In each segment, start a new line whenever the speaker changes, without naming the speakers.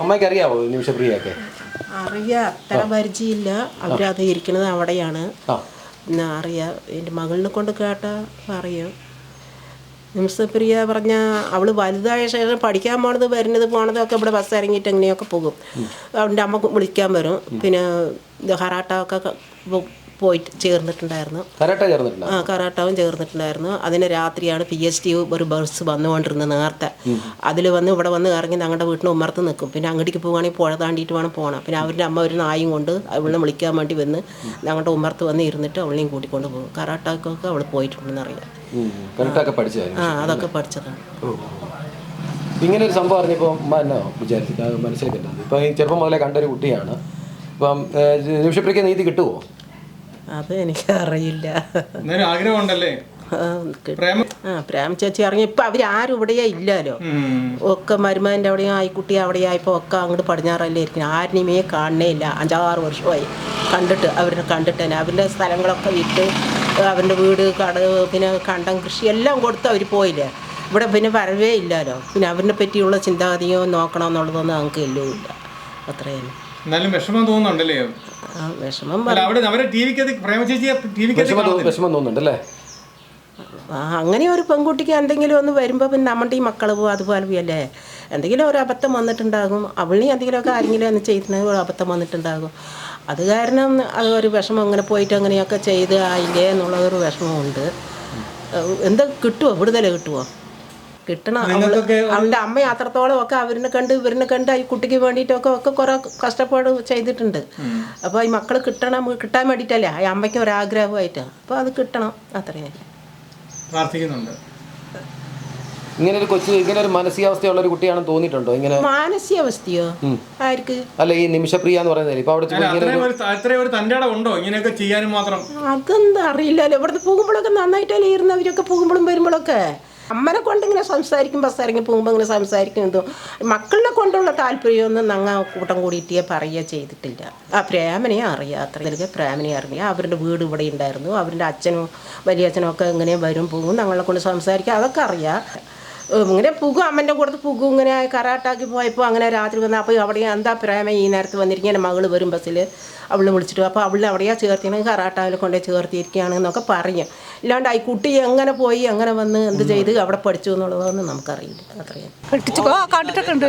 അമ്മയ്ക്ക് അറിയാവോ നിമിഷപ്രിയൊക്കെ?
അറിയാം, അത്ര പരിചയമില്ല. അവരത് ഇരിക്കുന്നത് അവിടെയാണ്. പിന്നെ അറിയാം, എൻ്റെ മകളിനെ കൊണ്ട് കേട്ടാ അറിയാം. നിമിഷപ്രിയ പറഞ്ഞാൽ അവൾ വലുതായ ശേഷം പഠിക്കാൻ പോണത് പോണതൊക്കെ ഇവിടെ ബസ് ഇറങ്ങിയിട്ട് എങ്ങനെയൊക്കെ പോകും. അവൻ്റെ അമ്മ വിളിക്കാൻ വരും. പിന്നെ ഇത് കരാട്ടൊക്കെ പോയിട്ട് ചേർന്നിട്ടുണ്ടായിരുന്നു. കരാട്ടവും ചേർന്നിട്ടുണ്ടായിരുന്നു. അതിന് രാത്രിയാണ് PhD ഒരു ബസ് വന്നുകൊണ്ടിരുന്നത് നേരത്തെ. അതിൽ വന്ന് ഇവിടെ വന്ന് ഇറങ്ങി ഞങ്ങളുടെ വീട്ടിന് ഉമ്മർത്ത് നിൽക്കും. പിന്നെ അങ്ങോട്ടേക്ക് പോകുകയാണെങ്കിൽ പുഴ താണ്ടിയിട്ട് വേണം പോകണം. പിന്നെ അവരുടെ അമ്മ ഒരു നായും കൊണ്ട് അവളെ വിളിക്കാൻ വേണ്ടി വന്ന് ഞങ്ങളുടെ ഉമ്മർത്ത് വന്ന് ഇരുന്നിട്ട് അവളെയും കൂട്ടിക്കൊണ്ട് പോകും. കരാട്ടക്കൊക്കെ അവൾ പോയിട്ടുണ്ടെന്ന് അറിയാം. അതൊക്കെ പഠിച്ചതാണ്.
ഇങ്ങനെ ഒരു സംഭവം അറിഞ്ഞപ്പോൾ മനസ്സിലാക്കുന്നത് ഇപ്പം ചെറുപ്പം മുതലേ കണ്ടൊരു കുട്ടിയാണ്. ഇപ്പം നിമിഷപ്രിയക്ക് നീതി കിട്ടുമോ?
അത് എനിക്ക് അറിയില്ല.
ആഗ്രഹമുണ്ടല്ലേ?
പ്രേമ ചേച്ചി ഇറങ്ങി ഇപ്പം അവരാരും ഇവിടെയേ ഇല്ലല്ലോ. ഒക്കെ മരുമകൻ്റെ അവിടെയും ആയിക്കുട്ടി അവിടെയായപ്പോൾ ഒക്കെ അങ്ങോട്ട് പടിഞ്ഞാറല്ലേ ഇരിക്കുന്നത്. ആരിനെയുമേ കാണണേ ഇല്ല. 5-6 വർഷമായി അവരെ കണ്ടിട്ട് തന്നെ. അവരുടെ സ്ഥലങ്ങളൊക്കെ വിറ്റ് അവരുടെ വീട് കട പിന്നെ കണ്ടം കൃഷി എല്ലാം കൊടുത്ത് അവർ പോയില്ലേ. ഇവിടെ പിന്നെ വരവേ ഇല്ലല്ലോ. പിന്നെ അവരിനെ പറ്റിയുള്ള ചിന്താഗതിയോ നോക്കണമെന്നുള്ളതൊന്നും ഞങ്ങൾക്ക് എല്ലാം ഇല്ല. അത്രയും
എന്നാലും വിഷമം തോന്നുന്നുണ്ടല്ലേ?
അങ്ങനെ ഒരു പെൺകുട്ടിക്ക് എന്തെങ്കിലും ഒന്ന് വരുമ്പോൾ പിന്നെ നമ്മുടെ ഈ മക്കൾ പോകും. അതുപോലെയല്ലേ, എന്തെങ്കിലും ഒരു അബദ്ധം വന്നിട്ടുണ്ടാകും. അവളിനെ എന്തെങ്കിലുമൊക്കെ ആരെങ്കിലും ഒന്ന് ചെയ്യുന്ന ഒരു അബദ്ധം വന്നിട്ടുണ്ടാകും. അത് കാരണം അതൊരു വിഷമം അങ്ങനെ പോയിട്ട് അങ്ങനെയൊക്കെ ചെയ്ത് ആയില്ലേ എന്നുള്ളതൊരു വിഷമമുണ്ട്. എന്താ കിട്ടുമോ? വിടുതല കിട്ടുമോ? കിട്ടണം. അവളുടെ അമ്മ അത്രത്തോളം ഒക്കെ ഇവരിനെ കണ്ട് ഈ കുട്ടിക്ക് വേണ്ടിയിട്ടൊക്കെ ഒക്കെ കുറെ കഷ്ടപ്പാട് ചെയ്തിട്ടുണ്ട്. അപ്പോൾ ഈ മക്കൾ കിട്ടാൻ വേണ്ടിയിട്ടല്ലേ ഈ അമ്മയ്ക്ക് ഒരാഗ്രഹമായിട്ട്. അപ്പോൾ അത് കിട്ടണം. അത്രയും
പ്രാർത്ഥിക്കുന്നുണ്ട്.
ഇങ്ങനെ ഒരു മാനസികാവസ്ഥയുള്ള ഒരു കുട്ടിയാണെന്ന് തോന്നിയിട്ടുണ്ടോ? ഇങ്ങനെ
മാനസികാവസ്ഥയോ ആർക്ക്?
അല്ല, ഈ നിമിഷപ്രിയ എന്ന് പറയുന്നത് ഇപ്പൊ അവിടെ
ഉണ്ടോ ഇങ്ങനെയൊക്കെ ചെയ്യാനും മാത്രം?
അതെന്താ അറിയില്ലല്ലോ. ഇവിടുന്ന് പോകുമ്പോഴൊക്കെ നന്നായിട്ടല്ലേ ഇരുന്നവരൊക്കെ പോകുമ്പോഴും വരുമ്പോഴൊക്കെ അമ്മനെ കൊണ്ട് ഇങ്ങനെ സംസാരിക്കും. ബസ് ഇറങ്ങി പോകുമ്പോൾ ഇങ്ങനെ സംസാരിക്കും. എന്തോ മക്കളെ കൊണ്ടുള്ള താല്പര്യമൊന്നും ഞങ്ങൾ കൂട്ടം കൂടിയിട്ടേ പറയുക ചെയ്തിട്ടില്ല. ആ പ്രേമനെ അറിയാം. അത്രയിലേക്ക് പ്രേമനെ അറിയാം. അവരുടെ വീട് ഇവിടെ ഉണ്ടായിരുന്നു. അവരുടെ അച്ഛനും വലിയച്ഛനും ഒക്കെ ഇങ്ങനെ വരും പോകും. ഞങ്ങളെ കൊണ്ട് സംസാരിക്കുക അതൊക്കെ അറിയാം. ഇങ്ങനെ പോകും. അമ്മൻ്റെ കൂടെ പോകും. ഇങ്ങനെ കരാട്ടാക്കി പോയപ്പോൾ അങ്ങനെ രാത്രി വന്നാൽ അപ്പോൾ അവിടെ എന്താ പ്രേമ ഈ നേരത്ത് വന്നിരിക്കുക. എൻ്റെ മകൾ വരും ബസ്സിൽ അവൾ വിളിച്ചിട്ട്. അപ്പോൾ അവൾ അവിടെയാണ് ചേർത്തിനെങ്കിൽ കരാട്ടാവിൽ കൊണ്ടേ ചേർത്തിരിക്കുകയാണ് എന്നൊക്കെ പറയും. ഇല്ലാണ്ട് ഈ കുട്ടി എങ്ങനെ പോയി എങ്ങനെ വന്ന് എന്ത് ചെയ്ത് അവിടെ പഠിച്ചു എന്നുള്ളതൊന്നും നമുക്കറിയില്ല. അത്രയും
കണ്ടിട്ടൊക്കെ ഉണ്ട്.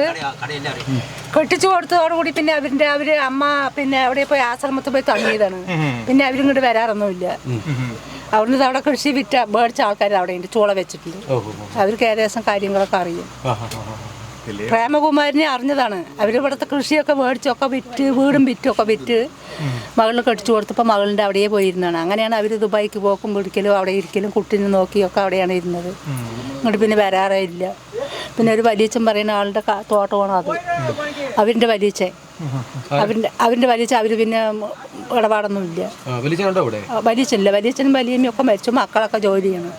കെട്ടിച്ചു കൊടുത്തതോടുകൂടി പിന്നെ അവര് അമ്മ പിന്നെ അവിടെ പോയി ആശ്രമത്തിൽ പോയി തങ്ങിയതാണ്. പിന്നെ അവരിങ്ങോട്ട് വരാറൊന്നുമില്ല. അവിടുന്ന് അവിടെ കൃഷി മേടിച്ച ആൾക്കാർ അവിടെ ഉണ്ട്. ചൂള വെച്ചിട്ടുണ്ട്. അവർക്ക് ഏകദേശം കാര്യങ്ങളൊക്കെ അറിയും. പ്രേമകുമാരിനെ അറിഞ്ഞതാണ്. അവരിവിടുത്തെ കൃഷിയൊക്കെ മേടിച്ചൊക്കെ വിറ്റ് വീടും വിറ്റൊക്കെ വിറ്റ് മകളിന് കെട്ടിച്ചു കൊടുത്തപ്പോൾ മകളിൻ്റെ അവിടെയേ പോയിരുന്നതാണ്. അങ്ങനെയാണ് അവർ ദുബായിക്ക് പോക്കും പിടിക്കലും അവിടെ ഇരിക്കലും കുട്ടീനെ നോക്കിയൊക്കെ അവിടെയാണ് ഇരുന്നത്. ഇങ്ങോട്ട് പിന്നെ വരാറേ ഇല്ല. പിന്നെ ഒരു വലിയച്ഛൻ പറയുന്ന ആളുടെ തോട്ടമാണ് അത്. അവരിൻ്റെ വലിയച്ഛൻ അവരിൻ്റെ വലിയച്ഛൻ അവർ പിന്നെ ഇടപാടൊന്നുമില്ല. വലിയച്ഛനും വലിയമ്മയും ഒക്കെ മരിച്ചു. മക്കളൊക്കെ ജോലി ചെയ്യണം.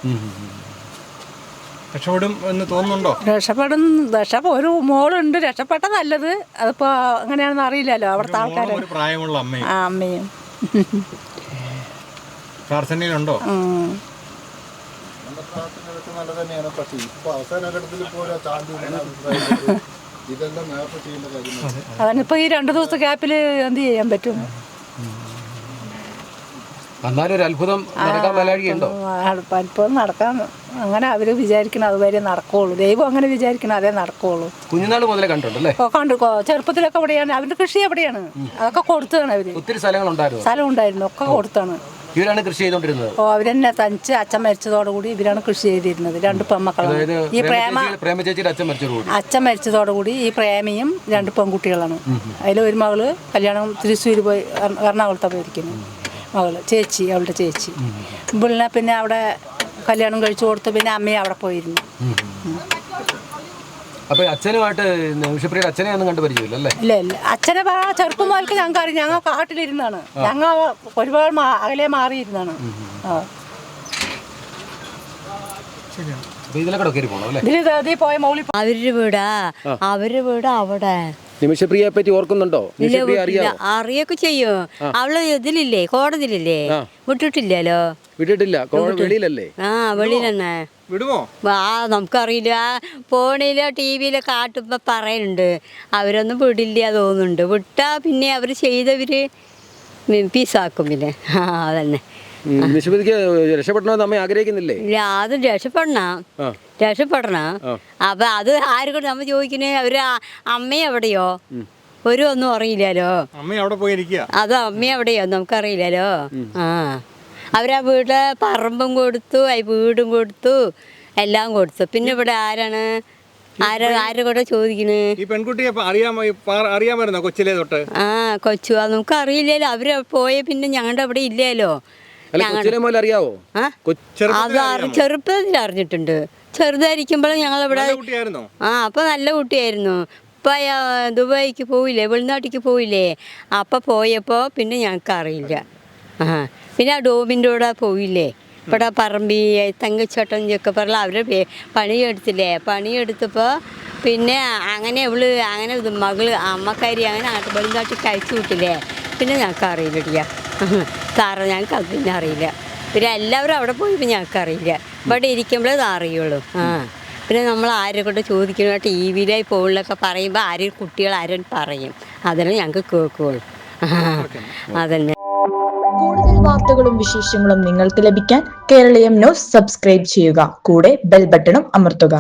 രക്ഷപ്പെടും എന്ന് തോന്നുന്നുണ്ടോ?
ഒരു മോളുണ്ട്. രക്ഷപ്പെട്ട നല്ലത്. അതിപ്പോ അങ്ങനെയാണെന്ന് അറിയില്ലല്ലോ. അവിടുത്തെ ആൾക്കാർ
പ്രായമുള്ള
അമ്മയും
പ്രാർത്ഥനയിലുണ്ടോ?
അതനിപ്പോ ഈ 2 ദിവസത്തെ ഗ്യാപ്പിൽ എന്ത് ചെയ്യാൻ പറ്റും?
അത്ഭുതം
നടക്കാൻ അങ്ങനെ അവര് വിചാരിക്കണം. അതുവരെ നടക്കുള്ളൂ. ദൈവം അങ്ങനെ വിചാരിക്കണം. അതേ നടക്കുള്ളൂ.
കുഞ്ഞുനാൾ മുതലേ കണ്ടിട്ടുണ്ടല്ലേ?
കണ്ടു. ചെറുപ്പത്തിലൊക്കെ എവിടെയാണ് അവരുടെ കൃഷി എവിടെയാണ് അതൊക്കെ കൊടുത്തതാണ്. അവര് ഒത്തിരി സ്ഥലം ഉണ്ടായിരുന്നു. ഒക്കെ കൊടുത്താണ്.
ഇവരാണ് കൃഷി ചെയ്തോണ്ടിരുന്നത്.
അവരെന്നെ തനിച്ച് അച്ഛൻ മരിച്ചതോടുകൂടി ഇവരാണ് കൃഷി ചെയ്തിരുന്നത്. 2 പെൺമക്കളാണ്. ഈ അച്ഛൻ മരിച്ചതോടുകൂടി ഈ പ്രേമയും 2 പെൺകുട്ടികളാണ്. അതിൽ ഒരു മകള് കല്യാണം തൃശ്ശൂർ പോയി എറണാകുളത്താണ് പോയിരിക്കുന്നു. മകള് ചേച്ചി, അവളുടെ ചേച്ചി. ഇവളിനെ പിന്നെ അവിടെ കല്യാണം കഴിച്ചു കൊടുത്തു. പിന്നെ അമ്മയെ അവിടെ പോയിരുന്നു.
അപ്പൊ അച്ഛനുമായിട്ട് നിമിഷപ്രിയയുടെ അച്ഛനെ ഒന്നും കണ്ടു പരിചയമില്ലല്ലേ?
ഇല്ല. അച്ഛനെ ചെറുപ്പം മുതൽക്ക് ഞങ്ങൾക്ക് അറിയാം. ഞങ്ങൾ കാട്ടിലിരുന്നാണ്. ഞങ്ങൾ ഒരുപാട് അകലെ മാറിയിരുന്നാണ്.
ഇതിലൊക്കെ പോയ മൗലി
അവരുടെ വീട് അവിടെ
നിമിഷപ്രിയയെ പറ്റി ഓർക്കുന്നുണ്ടോ? നിമിഷപ്രിയ അറിയാമോ?
അറിയൊക്കെ ചെയ്യും. അവള് ഇതിലില്ലേ, കോടതിയിലില്ലേ, വിട്ടിട്ടില്ലല്ലോ.
വിട്ടിട്ടില്ല, വെളിയിലല്ലേ?
വെളിയിൽ തന്നെ
വിടുമോ?
നമുക്കറിയില്ല. ഫോണിലോ ടിവിയിലോ കാട്ടുമ്പോ പറയുന്നുണ്ട്. അവരൊന്നും വിടില്ല തോന്നുന്നുണ്ട്. വിട്ടാ പിന്നെ അവര് ചെയ്തവര് പീസാക്കും. പിന്നെ അതന്നെ.
നിമിഷപ്രിയക്ക് രക്ഷപ്പെടണമെന്ന് അമ്മ ആഗ്രഹിക്കുന്നില്ലേ?
ഇല്ല, അത് രക്ഷപ്പെടണം. അപ്പൊ അത് ആരും നമ്മ ചോദിക്കുന്നേ, അവര് അമ്മ എവിടെയോ ഒന്നും അറിയില്ലല്ലോ.
അമ്മ അവിടെ പോയിരിക്കുക.
അത് അമ്മ എവിടെയോ നമുക്കറിയില്ലല്ലോ. അവരാ വീട്ടിലെ പറമ്പും കൊടുത്തു, വീടും കൊടുത്തു, എല്ലാം കൊടുത്തു. പിന്നെ ഇവിടെ ആരുടെ കൂടെ ചോദിക്കണ്?
ഈ പെൺകുട്ടിയെ അറിയാമായിരുന്നോ കൊച്ചിലെ തൊട്ട്?
കൊച്ചു നമുക്ക് അറിയില്ലല്ലോ. അവര് പോയ പിന്നെ ഞങ്ങളുടെ അവിടെ ഇല്ലല്ലോ.
അറിയാവോ?
അത് ചെറുപ്പത്തിൽ അറിഞ്ഞിട്ടുണ്ട്. ചെറുതായിരിക്കുമ്പോൾ ഞങ്ങളിവിടെ അപ്പൊ നല്ല കുട്ടിയായിരുന്നു. ഇപ്പൊ ദുബായിക്ക് പോയില്ലേ, വെളിനാട്ടിക്ക് പോയില്ലേ, അപ്പൊ പോയപ്പോ പിന്നെ ഞങ്ങൾക്ക് അറിയില്ല. പിന്നെ ആ ഡോമിൻ്റെ കൂടെ പോയില്ലേ, ഇവിടെ പറമ്പി തങ്കച്ചോട്ടൻ ഒക്കെ പറഞ്ഞ അവര് പണിയെടുത്തില്ലേ. പണിയെടുത്തപ്പോൾ പിന്നെ അങ്ങനെ അങ്ങനെ മകള് അമ്മക്കാരി അങ്ങനെ വെളിനാട്ടിൽ കഴിച്ചു വിട്ടില്ലേ. പിന്നെ ഞങ്ങൾക്ക് അറിയില്ല സാറേ, ഞങ്ങൾക്ക് അത് പിന്നെ അറിയില്ല. പിന്നെ എല്ലാവരും അവിടെ പോയപ്പോൾ ഞങ്ങൾക്ക് അറിയില്ല. ഇവിടെ ഇരിക്കുമ്പോഴേ അത് അറിയുള്ളൂ. പിന്നെ നമ്മൾ ആരെ കൊണ്ട് ചോദിക്കുന്ന ടി വിയിലായി ഫോണിലൊക്കെ പറയുമ്പോൾ കുട്ടികൾ ആരും പറയും. അതിനെ ഞങ്ങൾക്ക് കേൾക്കുകയുള്ളൂ. അതന്നെ.
കൂടുതൽ വാർത്തകളും വിശേഷങ്ങളും നിങ്ങൾക്ക് ലഭിക്കാൻ കേരളീയം ന്യൂസ് സബ്സ്ക്രൈബ് ചെയ്യുക. കൂടെ ബെൽ ബട്ടണും അമർത്തുക.